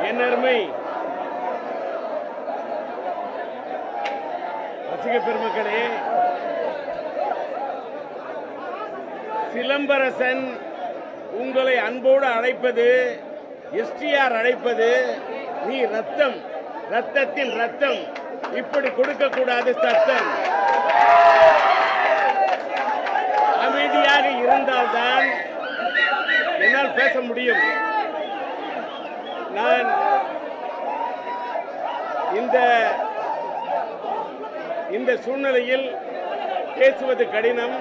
என் அருமை ரசிக பெருமக்களே, சிலம்பரசன் உங்களை அன்போடு அழைப்பது, எஸ்டிஆர் அழைப்பது, நீ ரத்தம், ரத்தத்தின் ரத்தம், இப்படி கொடுக்கக்கூடாது சட்டம். அமைதியாக இருந்தால்தான் என்னால் பேச முடியும். நான் இந்த சூழ்நிலையில் பேசுவது கடினம்.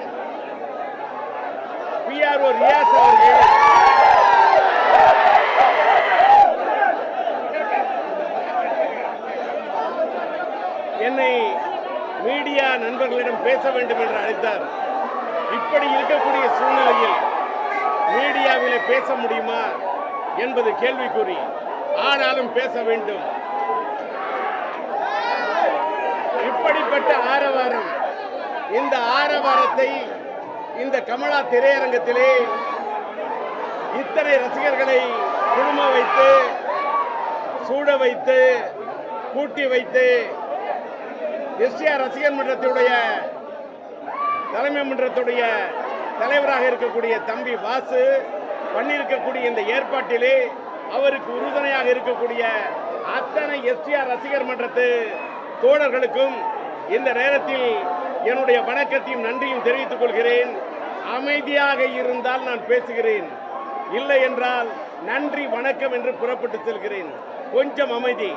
PRO ரியாஸ் அவர்கள் என்னை மீடியா நண்பர்களிடம் பேச வேண்டும் என்று அழைத்தார். இப்படி இருக்கக்கூடிய சூழ்நிலையில் மீடியாவிலே பேச முடியுமா என்பது கேள்விக்குறி. ஆனாலும் பேச வேண்டும். இப்படிப்பட்ட ஆரவாரம், இந்த ஆரவாரத்தை இந்த கமலா திரையரங்கத்திலே இத்தனை ரசிகர்களை குழும வைத்து, சூட வைத்து, கூட்டி வைத்து, எஸ்டிஆர் ரசிகர் மன்றத்துடைய தலைமை மன்றத்துடைய தலைவராக இருக்கக்கூடிய தம்பி வாசு பண்ணியிருக்கக்கூடிய இந்த ஏற்பாட்டிலே அவருக்கு உறுதுணையாக இருக்கக்கூடிய அத்தனை எஸ்டிஆர் ரசிகர் மன்றத்து தோழர்களுக்கும் இந்த நேரத்தில் என்னுடைய வணக்கத்தையும் நன்றியும் தெரிவித்துக் கொள்கிறேன். அமைதியாக இருந்தால் நான் பேசுகிறேன், இல்லை என்றால் நன்றி வணக்கம் என்று புறப்பட்டு செல்கிறேன். கொஞ்சம் அமைதி.